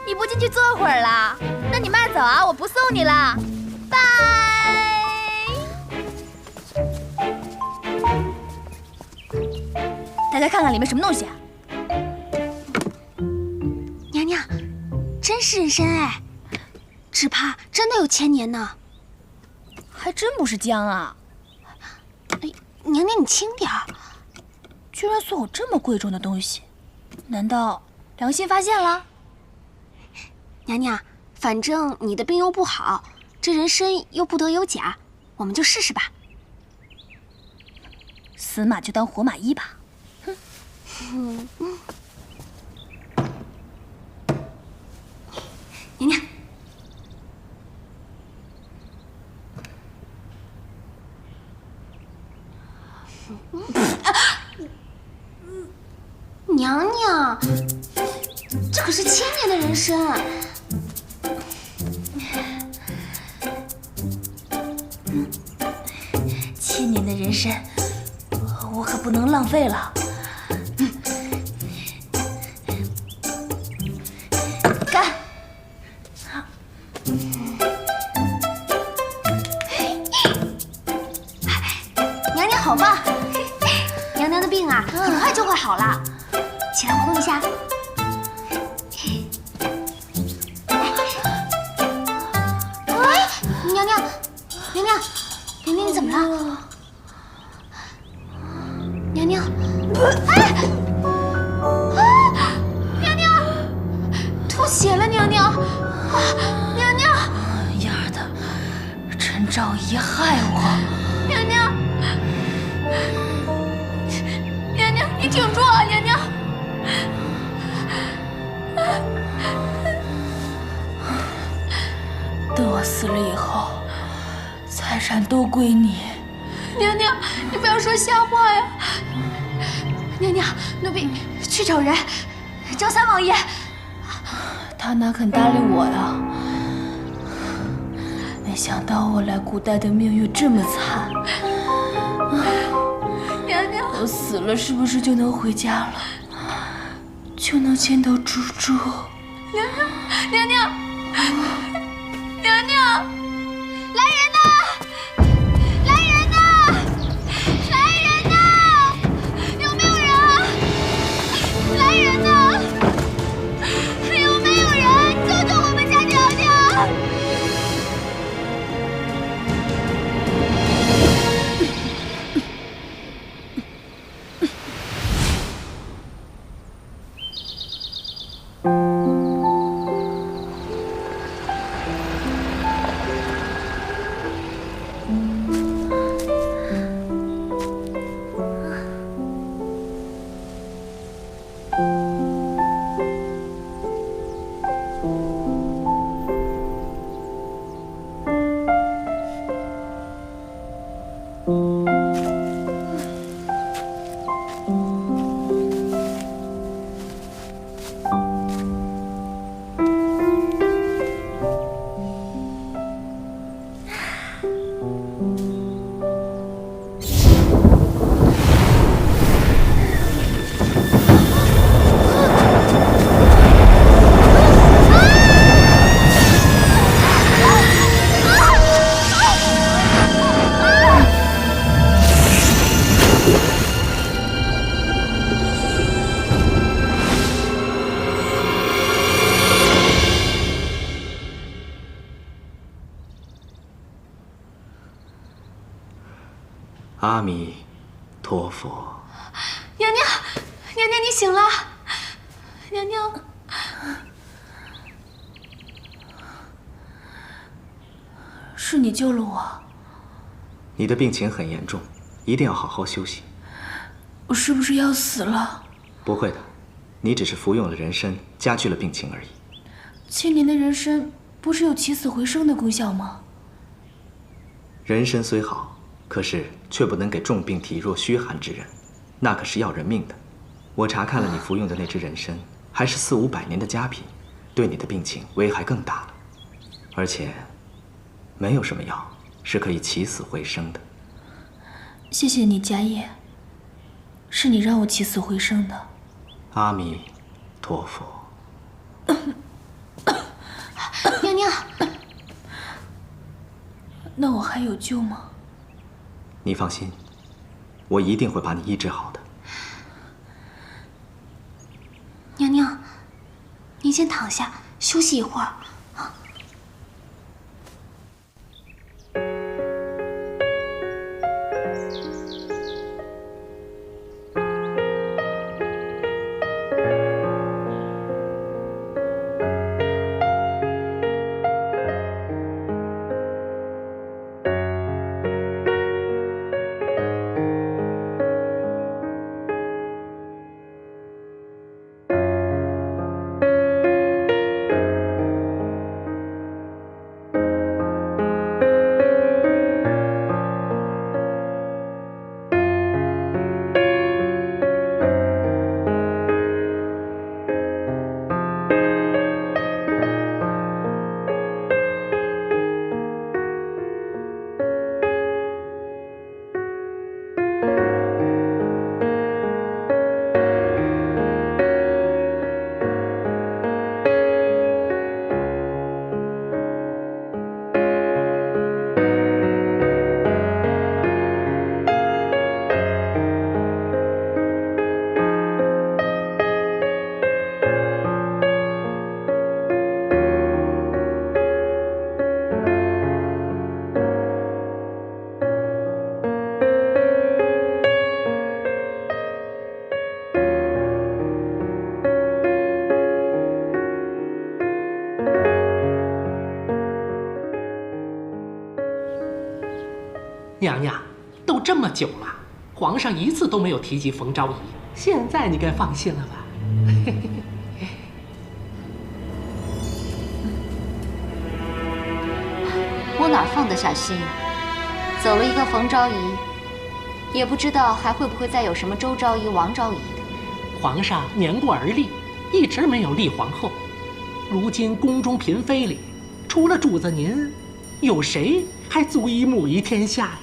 你不进去坐会儿啦？那你慢走啊，我不送你了，拜。大家看看里面什么东西啊？娘娘，真是人参哎，只怕真的有1000年呢。还真不是姜啊！哎，娘娘你轻点儿。居然送我这么贵重的东西，难道良心发现了？娘娘，反正你的病又不好，这人参又不得有假，我们就试试吧。死马就当活马医吧。娘娘，娘娘，这可是1000年的人参。1000年的人参，我可不能浪费了。干！娘娘好棒！娘娘的病啊，很快就会好了。起来活动一下。哎，娘娘，娘娘，你怎么了？别害我！娘娘，娘娘，你挺住啊，娘娘！等我死了以后，财产都归你。娘娘，你不要说瞎话呀！娘娘，奴婢去找人，找三王爷。他哪肯搭理我呀？没想到我来古代的命运这么惨。娘娘，我死了是不是就能回家了？就能见到猪猪？娘娘，娘娘，娘娘，来人呐！来人呐！来人呐！有没有人啊？来人呐！有没有人救救我们家娘娘？阿弥陀佛。娘娘，娘娘，你醒了。娘娘，是你救了我。你的病情很严重，一定要好好休息。我是不是要死了？不会的，你只是服用了人参，加剧了病情而已。千年的人参不是有起死回生的功效吗？人参虽好，可是却不能给重病体弱虚寒之人，那可是要人命的。我查看了你服用的那支人参，还是4、500年的佳品，对你的病情危害更大了。而且，没有什么药是可以起死回生的。谢谢你，迦叶，是你让我起死回生的。阿弥陀佛。娘娘，那我还有救吗？你放心，我一定会把你医治好的。娘娘，您先躺下休息一会儿。娘娘，都这么久了，皇上一次都没有提及冯昭仪，现在你该放心了吧？我哪放得下心？走了一个冯昭仪，也不知道还会不会再有什么周昭仪、王昭仪的。皇上年过而立，一直没有立皇后。如今宫中嫔妃里，除了主子您，有谁还足以母仪天下呀？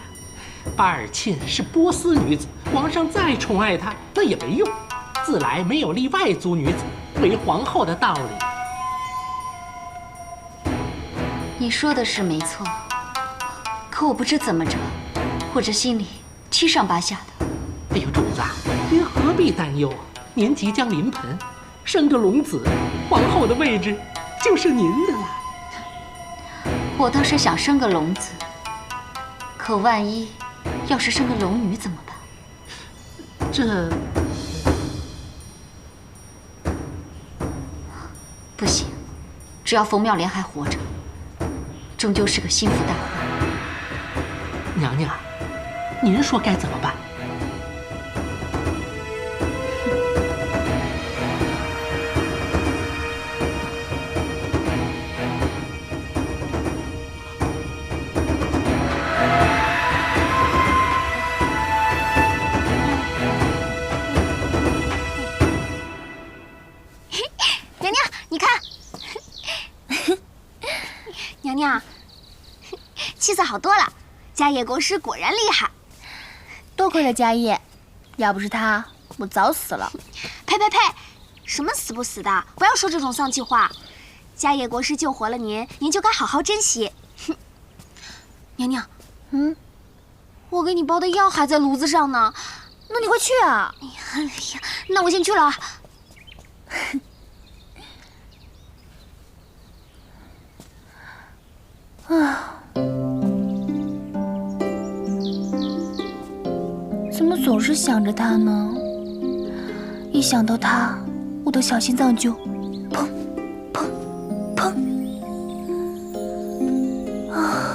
巴尔沁是波斯女子，皇上再宠爱她，那也没用。自来没有立外族女子为皇后的道理。你说的是没错，可我不知怎么着，我这心里七上八下的。哎呦，主子，您何必担忧啊？您即将临盆，生个龙子，皇后的位置就是您的了。我倒是想生个龙子，可万一要是生个龙女怎么办？这不行，只要冯妙莲还活着，终究是个心腹大患。娘娘，您说该怎么办？娘娘，你看，娘娘，气色好多了。家业国师果然厉害，多亏了家业，要不是他，我早死了。呸呸呸！什么死不死的，不要说这种丧气话。家业国师救活了您，您就该好好珍惜。哼，娘娘，我给你包的药还在炉子上呢，那你快去啊！哎呀，那我先去了啊。怎么总是想着他呢？一想到他，我的小心脏就砰砰砰啊！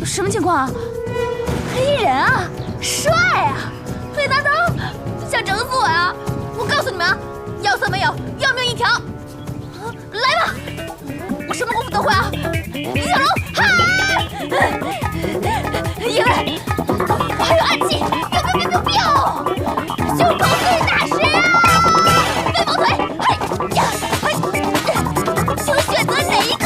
什么情况？黑人啊，帅啊，会拿刀，想整死我呀！我告诉你们啊，要色没有，要命一条！来吧，我什么功夫都会啊！李小龙，哈！因为我还有暗器，biu！胸口碎大石啊！飞毛腿，嘿呀，嘿，请选择哪一个？